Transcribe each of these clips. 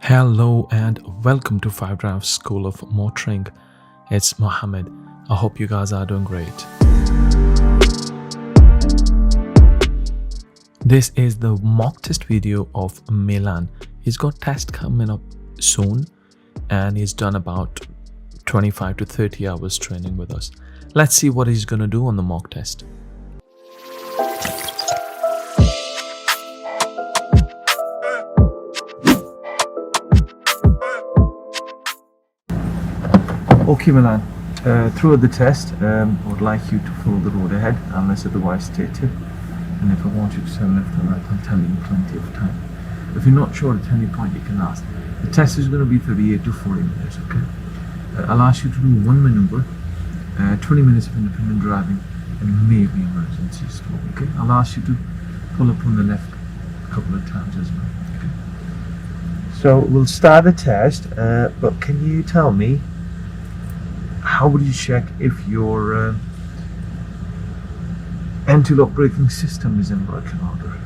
Hello and welcome to 5 Drive School of Motoring. It's Mohammed. I hope you guys are doing great. This is the mock test video of Milan. He's got test coming up soon and he's done about 25 to 30 hours training with us. Let's see what he's going to do on the mock test. Okay Milan, throughout the test I would like you to follow the road ahead unless otherwise stated, and if I want you to turn left or right I'll tell you in plenty of time. If you're not sure at any point you can ask. The test is going to be 38 to 40 minutes, okay? I'll ask you to do one manoeuvre, 20 minutes of independent driving and maybe emergency stop, okay? I'll ask you to pull up on the left a couple of times as well, okay? So we'll start the test, but can you tell me how would you check if your anti-lock braking system is in working order?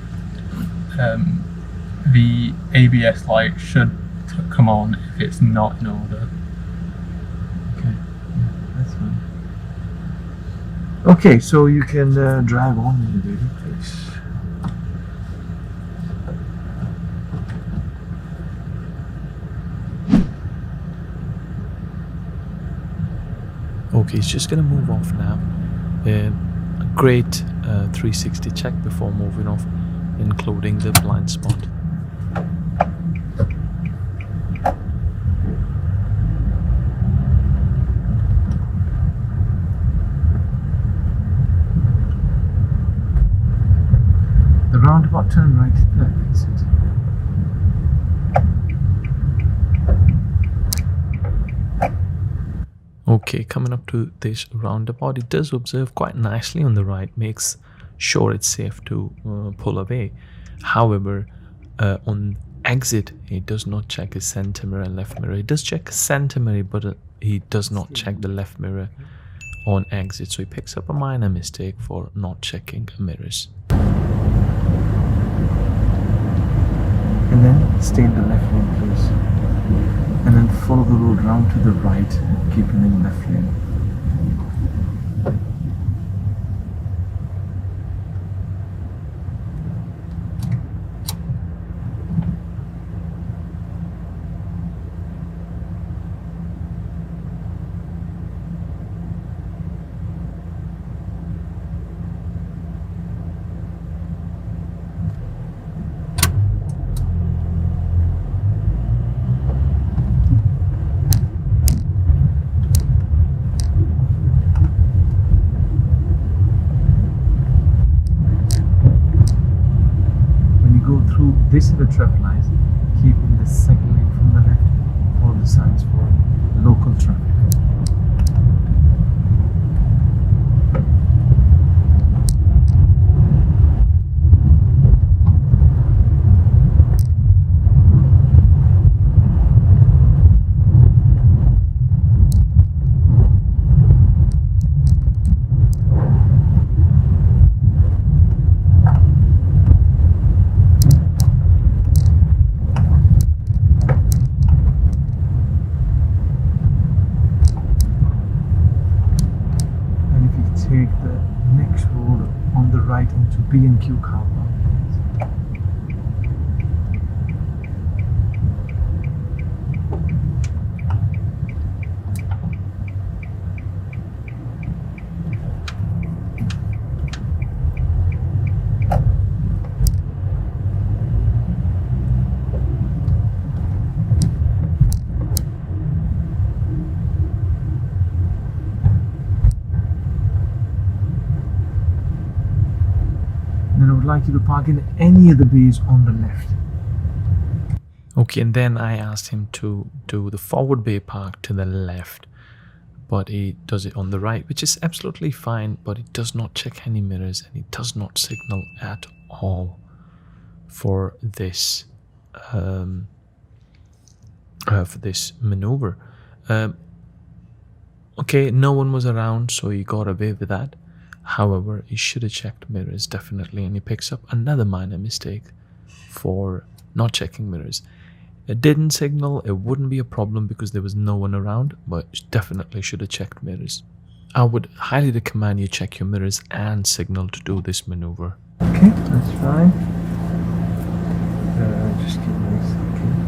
The ABS light should come on if it's not in order. Okay, yeah, that's fine. Okay, so you can drive on in the video, please. Okay, it's just gonna move off now. A great 360 check before moving off, including the blind spot. The roundabout turn right there, exit. Okay, coming up to this roundabout, it does observe quite nicely on the right, makes sure it's safe to pull away. However, on exit, he does not check his center mirror and left mirror. He does check center mirror, but he does not check the left mirror on exit. So he picks up a minor mistake for not checking mirrors. And then stay in the left lane, please. And then follow the road round to the right, keeping in left lane. This is the traffic lights, keeping the second lane from the left, all the signs for local traffic. Take the next road on the right into B&Q car park. Then I would like you to park in any of the bays on the left. Okay, and then I asked him to do the forward bay park to the left, but he does it on the right, which is absolutely fine, but he does not check any mirrors and he does not signal at all for this maneuver. Okay, no one was around, so he got away with that. However, he should have checked mirrors definitely, and he picks up another minor mistake for not checking mirrors. It didn't signal, it wouldn't be a problem because there was no one around, but definitely should have checked mirrors. I would highly recommend you check your mirrors and signal to do this maneuver. Okay, that's fine. Just give me a second.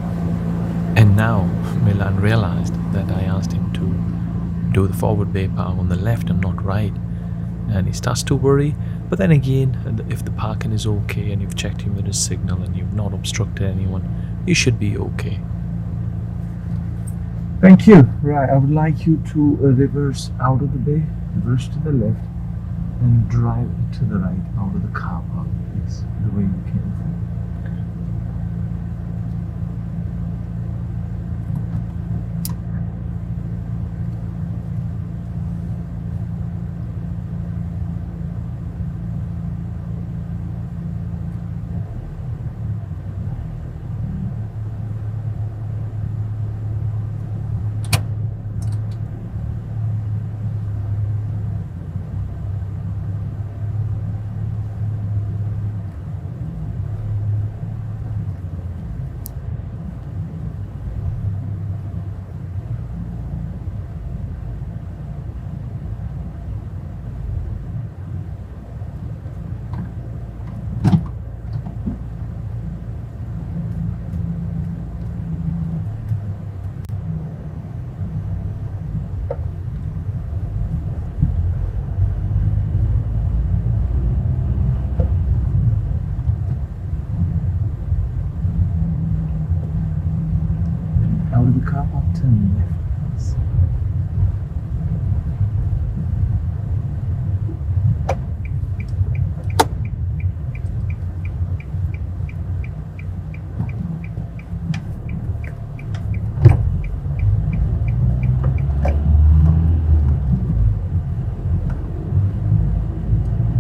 And now Milan realized that I asked him to do the forward bay park on the left and not right. And he starts to worry, but then again, if the parking is okay and you've checked your mirrors signal and you've not obstructed anyone, you should be okay. Thank you. Right, I would like you to reverse out of the bay, reverse to the left, and drive to the right out of the car park, please, the way you came from. Out of the car park, turn left, please.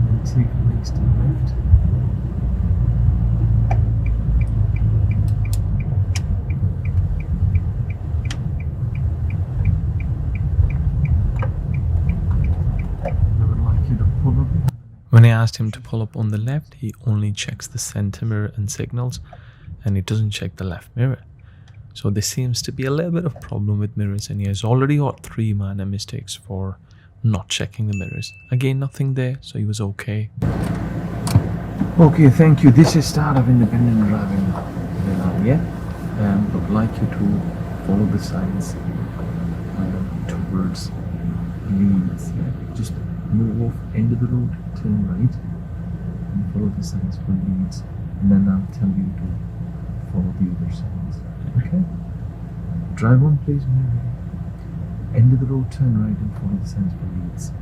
And take legs to the left. When I asked him to pull up on the left, he only checks the center mirror and signals, and he doesn't check the left mirror. So there seems to be a little bit of problem with mirrors, and he has already got 3 minor mistakes for not checking the mirrors. Again, nothing there, so he was okay. Okay, thank you. This is start of independent driving, yeah? I would like you to follow the signs towards Leeds. Yeah? Just move off end of the road, turn right, and follow the signs for Leeds, and then I'll tell you to follow the other signs. Okay? Drive on, please, when you're ready. End of the road, turn right, and follow the signs for Leeds.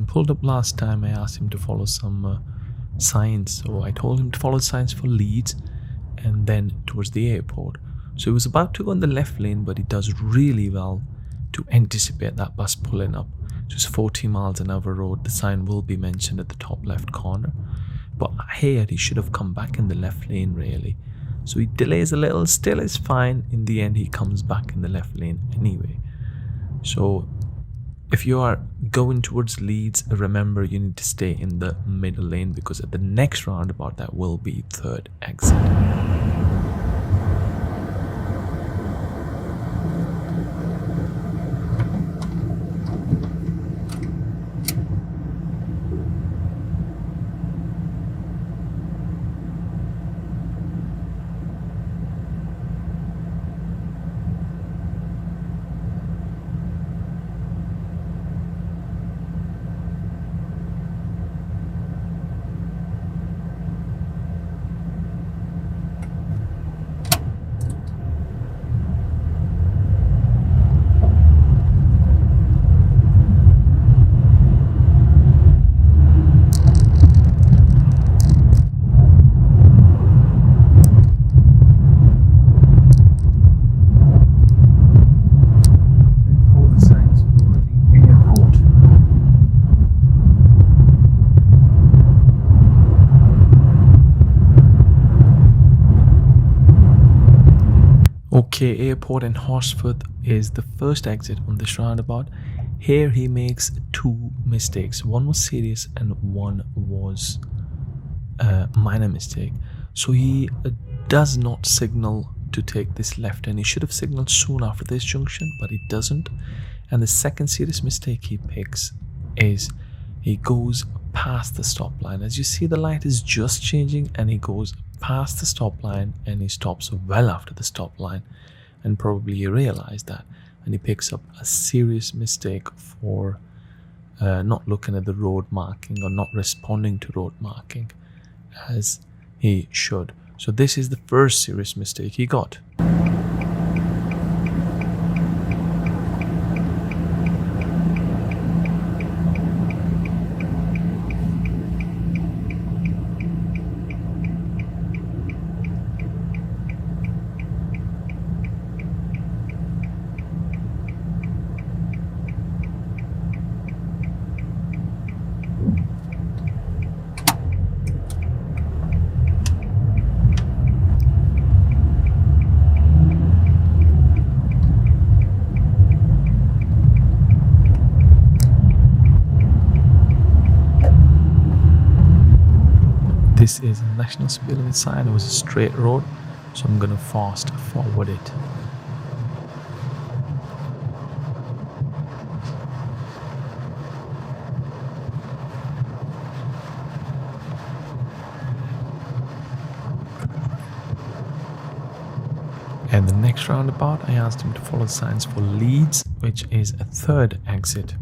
pulled up last time, I asked him to follow some signs. So I told him to follow signs for Leeds and then towards the airport. So he was about to go in the left lane, but he does really well to anticipate that bus pulling up. So it's 40 miles an hour road. The sign will be mentioned at the top left corner. But here he should have come back in the left lane really. So he delays a little, still is fine. In the end, he comes back in the left lane anyway. So if you are going towards Leeds, remember you need to stay in the middle lane, because at the next roundabout that will be third exit. Okay, airport in Horsforth is the first exit on this roundabout. Here he makes two mistakes. One was serious and one was a minor mistake. So he does not signal to take this left, and he should have signaled soon after this junction, but he doesn't. And the second serious mistake he picks is he goes past the stop line. As you see, the light is just changing and he goes past the stop line and he stops well after the stop line, and probably he realized that, and he picks up a serious mistake for not looking at the road marking or not responding to road marking as he should. So this is the first serious mistake he got. This is a national speed limit sign. It was a straight road, so I'm gonna fast forward it. And the next roundabout, I asked him to follow the signs for Leeds, which is a third exit.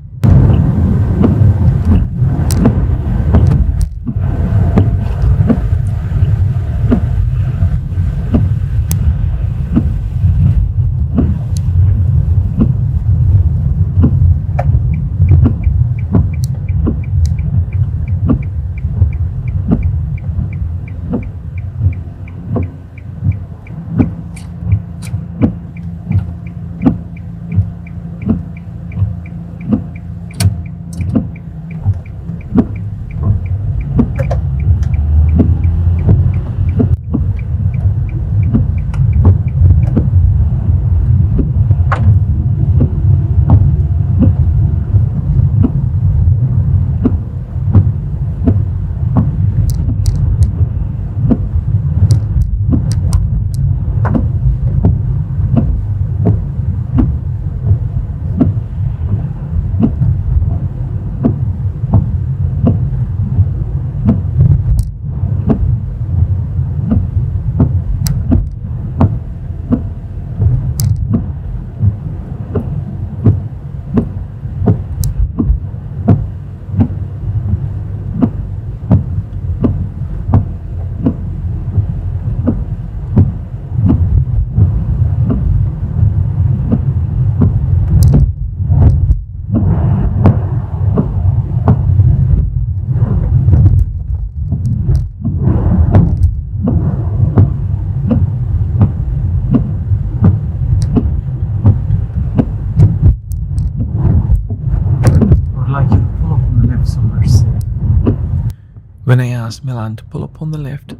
asked Milan to pull up on the left,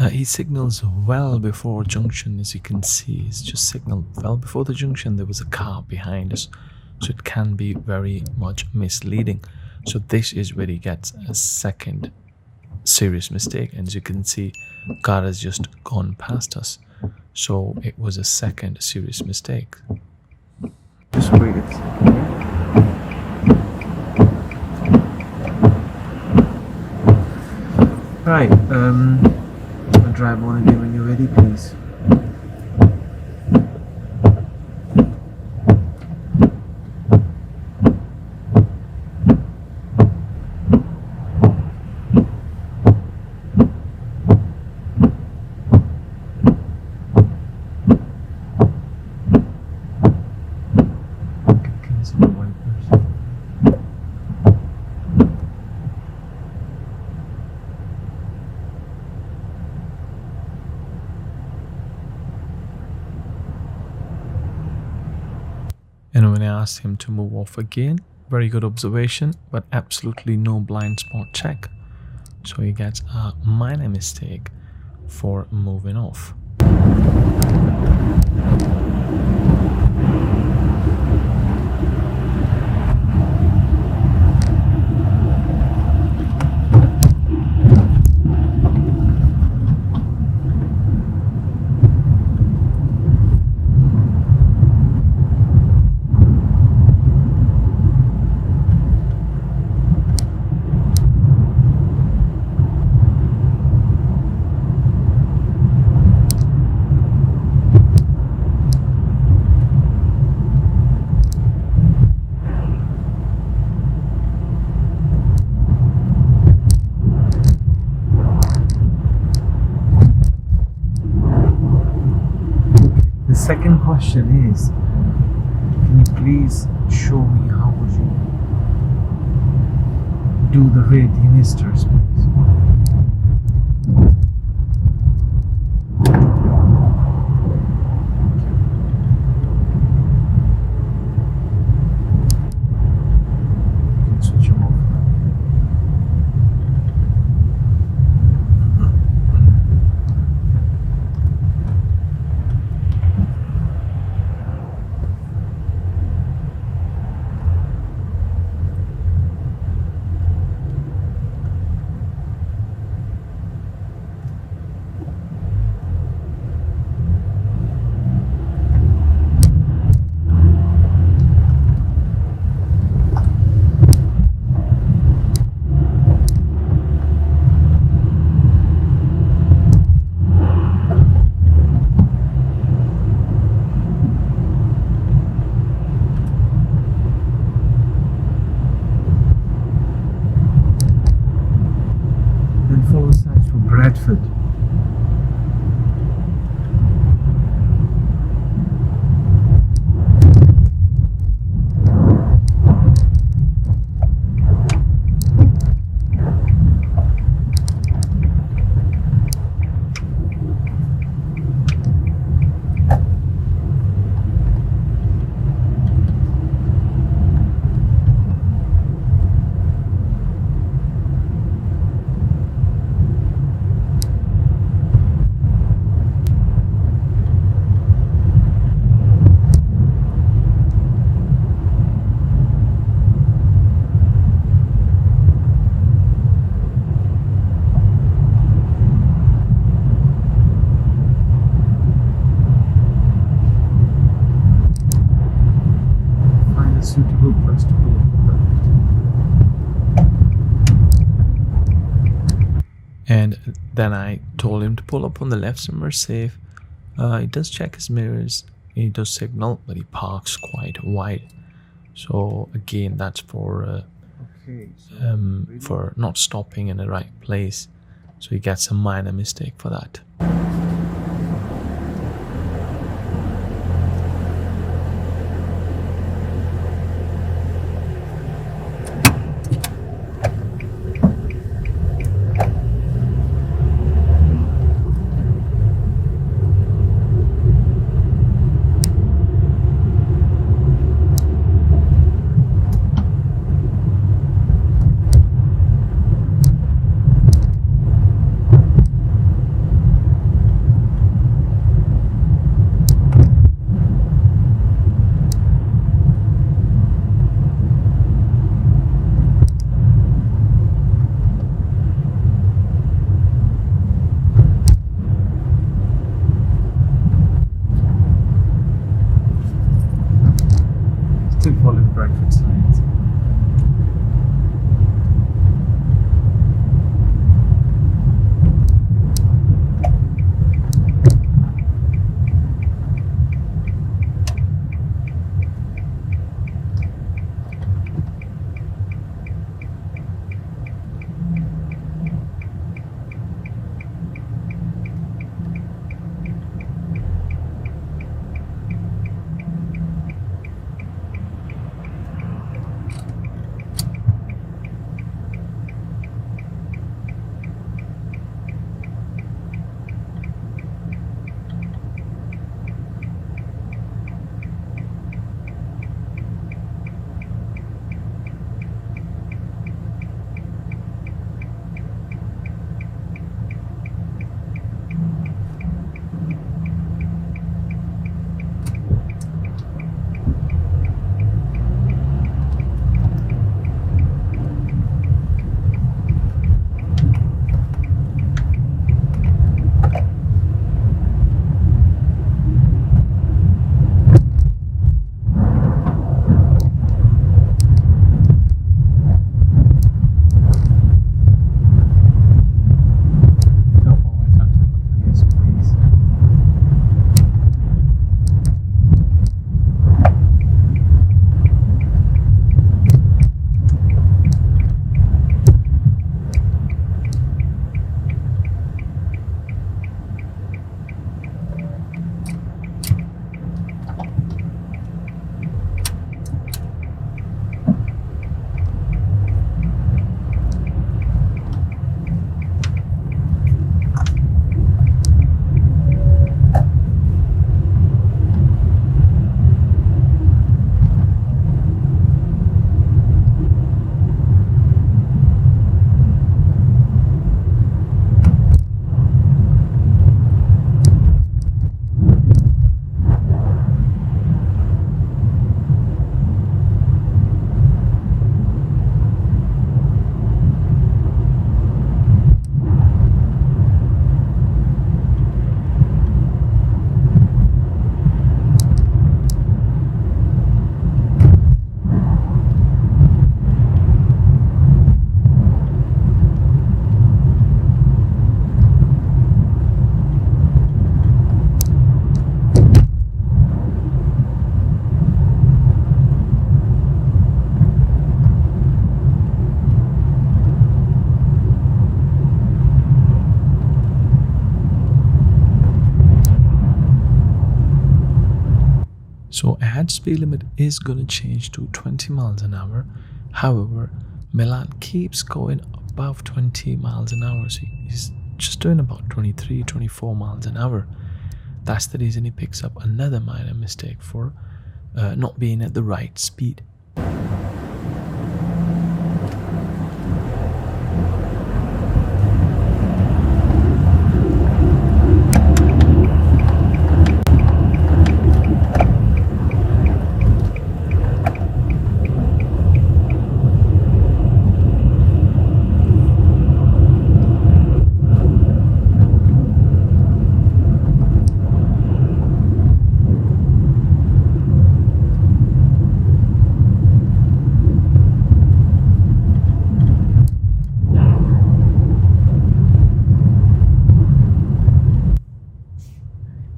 he signals well before junction. As you can see, he's just signaled well before the junction. There was a car behind us, so it can be very much misleading. So this is where he gets a second serious mistake. And as you can see, car has just gone past us, so it was a second serious mistake. Just wait a second. Right, I'll drive on again when you're ready, please. Cancel the wipers. And when I asked him to move off again, very good observation, but absolutely no blind spot check. So he gets a minor mistake for moving off. The second question is, can you please show me how would you do the rear demisters, please? You can switch them off now. Follow signs for Bradford. Suitable place to pull up. And then I told him to pull up on the left somewhere safe. He does check his mirrors, he does signal, but he parks quite wide. So again, that's for not stopping in the right place. So he gets a minor mistake for that. Bradford signs. So add speed limit is going to change to 20 miles an hour. However, Milan keeps going above 20 miles an hour. So he's just doing about 23, 24 miles an hour. That's the reason he picks up another minor mistake for not being at the right speed.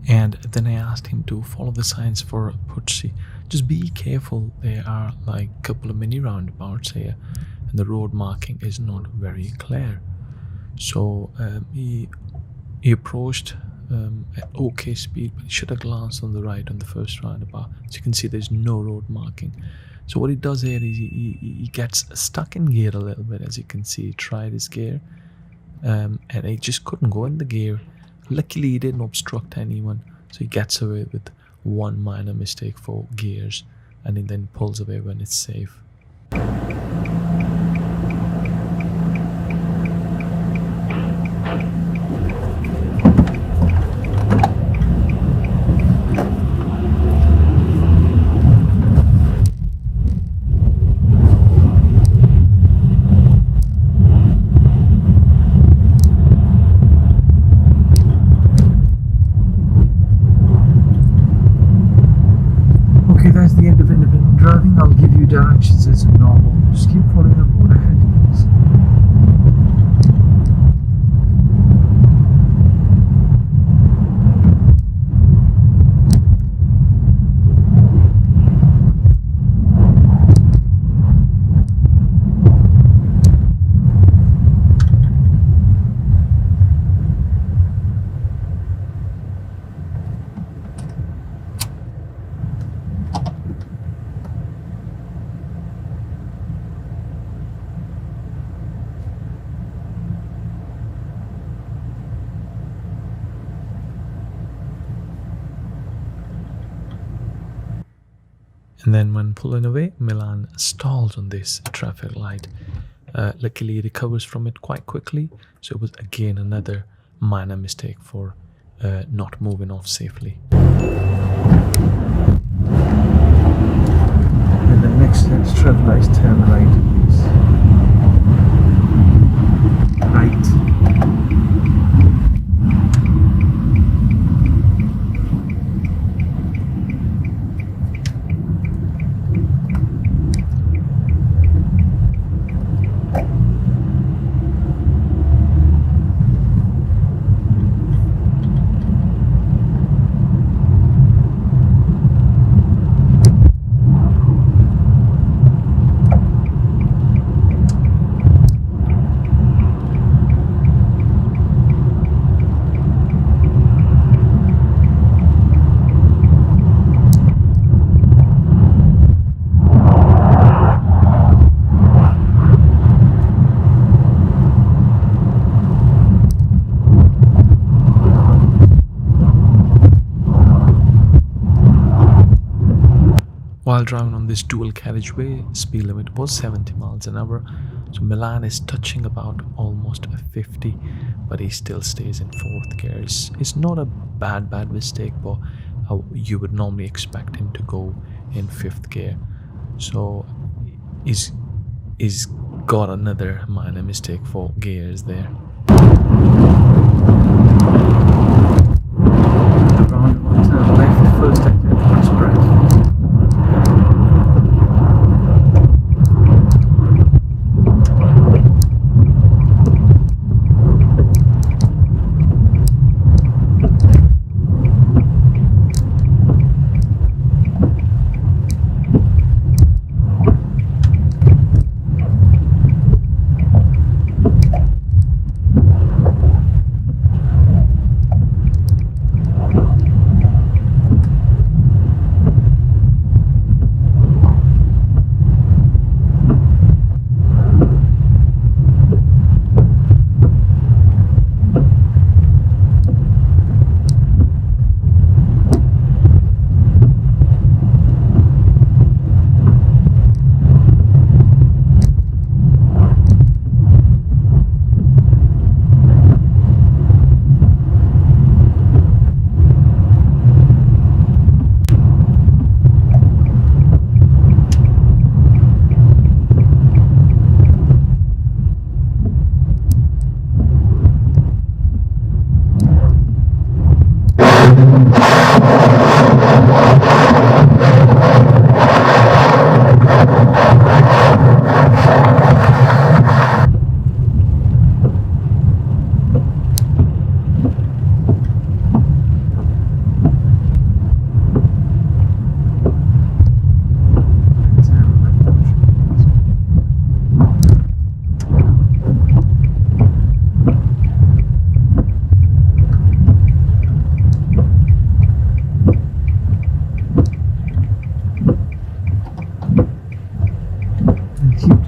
And then I asked him to follow the signs for Putsy. Just be careful, there are like a couple of mini roundabouts here and the road marking is not very clear. So he approached at okay speed, but he should have glanced on the right on the first roundabout. So you can see there's no road marking. So what he does here is he gets stuck in gear a little bit. As you can see, he tried his gear and he just couldn't go in the gear. Luckily he didn't obstruct anyone, so he gets away with one minor mistake for gears and he then pulls away when it's safe. That's the end of independent driving. I'll give you directions And then when pulling away, Milan stalls on this traffic light. Luckily, he recovers from it quite quickly, so it was again another minor mistake for not moving off safely. And the next traffic lights turn right, please. Right. While driving on this dual carriageway, speed limit was 70 miles an hour, so Milan is touching about almost a 50, but he still stays in 4th gear. It's not a bad mistake, but you would normally expect him to go in 5th gear. So he's got another minor mistake for gears there. Roundabout turn left, first exit towards Bradford.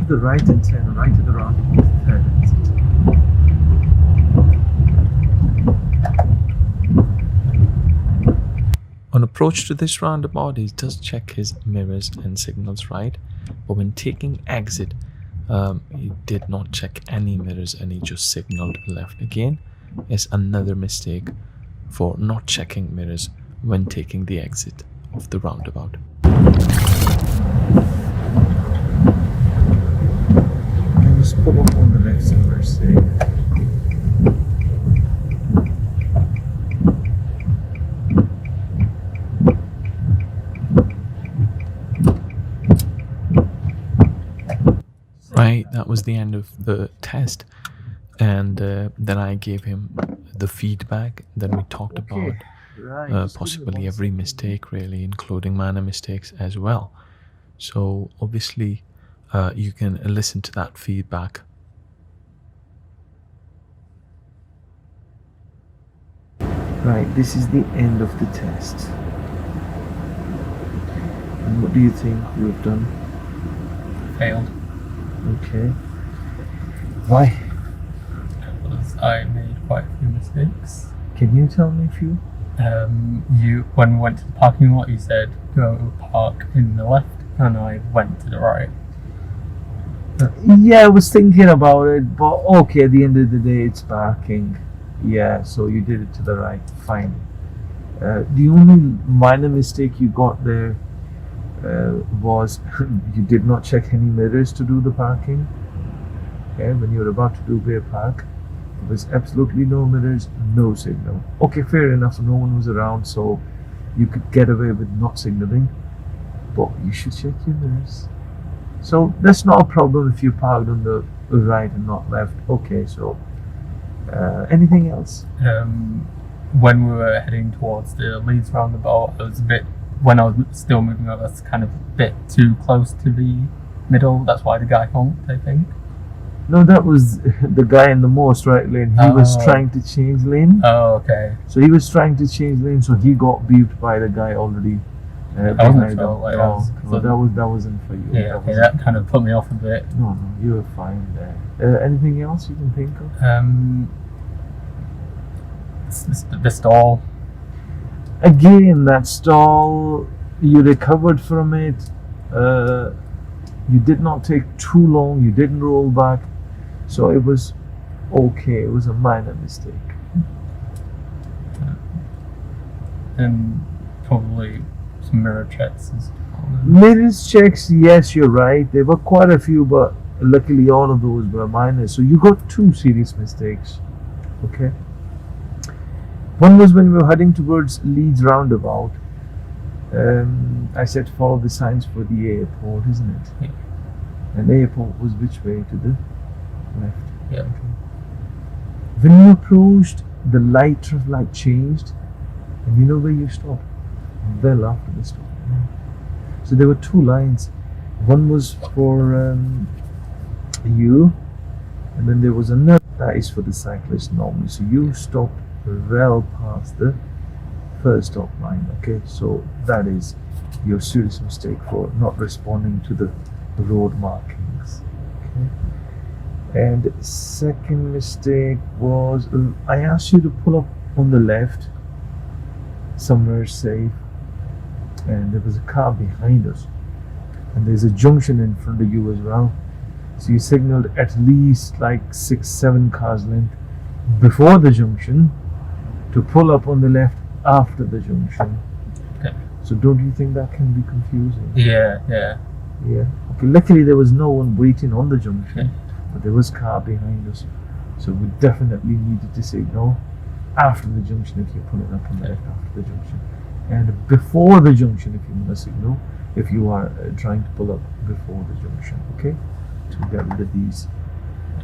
The right and turn right at the roundabout, third exit. On approach to this roundabout, he does check his mirrors and signals right, but when taking exit, he did not check any mirrors and he just signaled left again. It's another mistake for not checking mirrors when taking the exit of the roundabout. Just pull up on the left so we're safe. Right, that was the end of the test, and then I gave him the feedback. Then we talked about possibly every mistake, really, including minor mistakes as well. So obviously you can listen to that feedback. Right, this is the end of the test. And what do you think you have done? Failed. Okay. Why? Because I made quite a few mistakes. Can you tell me a few? When we went to the parking lot, you said go park in the left, and I went to the right. Yeah, I was thinking about it, but okay, at the end of the day, it's parking. Yeah, so you did it to the right, fine. The only minor mistake you got there was you did not check any mirrors to do the parking. Okay, when you were about to do rear park, there was absolutely no mirrors, no signal. Okay, fair enough, no one was around, so you could get away with not signaling, but you should check your mirrors. So that's not a problem if you parked on the right and not left. Okay, so anything else? When we were heading towards the Leeds roundabout, I was when I was still moving up, that's kind of a bit too close to the middle. That's why the guy honked, I think. No, that was the guy in the most right lane. He was trying to change lane. Oh, okay. So he was trying to change lane, so he got beeped by the guy already. I wasn't sure what it was. That wasn't for you. Yeah, okay, that kind of put me off a bit. No, you were fine there. Anything else you can think of? The stall. Again, that stall, you recovered from it. You did not take too long. You didn't roll back, so it was okay. It was a minor mistake. And probably some mirror checks as well. Mirrors checks, yes, you're right. There were quite a few, but luckily all of those were minor. So you got 2 serious mistakes. Okay. One was when we were heading towards Leeds roundabout. I said follow the signs for the airport, isn't it? Yeah. And the airport was which way? To the left. Yeah. Okay. When you approached, the traffic light changed, and you know where you stopped? Well after the stop. So there were 2 lines. One was for you, and then there was another that is for the cyclist normally. So you stopped well past the first stop line. Okay, so that is your serious mistake for not responding to the road markings. Okay. And second mistake was I asked you to pull up on the left somewhere safe, and there was a car behind us, and there's a junction in front of you as well, so you signaled at least like 6-7 cars length before the junction to pull up on the left after the junction. Okay. So don't you think that can be confusing? Yeah. Okay, luckily there was no one waiting on the junction, but there was a car behind us, so we definitely needed to signal after the junction if you're pulling up on the left after the junction, and before the junction if you want to signal if you are trying to pull up before the junction. Okay, to get rid of these.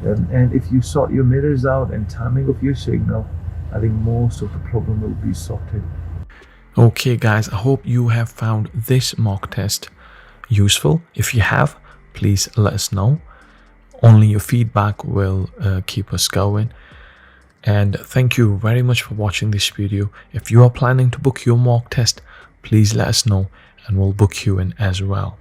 And if you sort your mirrors out and timing of your signal, I think most of the problem will be sorted. Okay guys, I hope you have found this mock test useful. If you have, please let us know. Only your feedback will keep us going. And thank you very much for watching this video. If you are planning to book your mock test, please let us know and we'll book you in as well.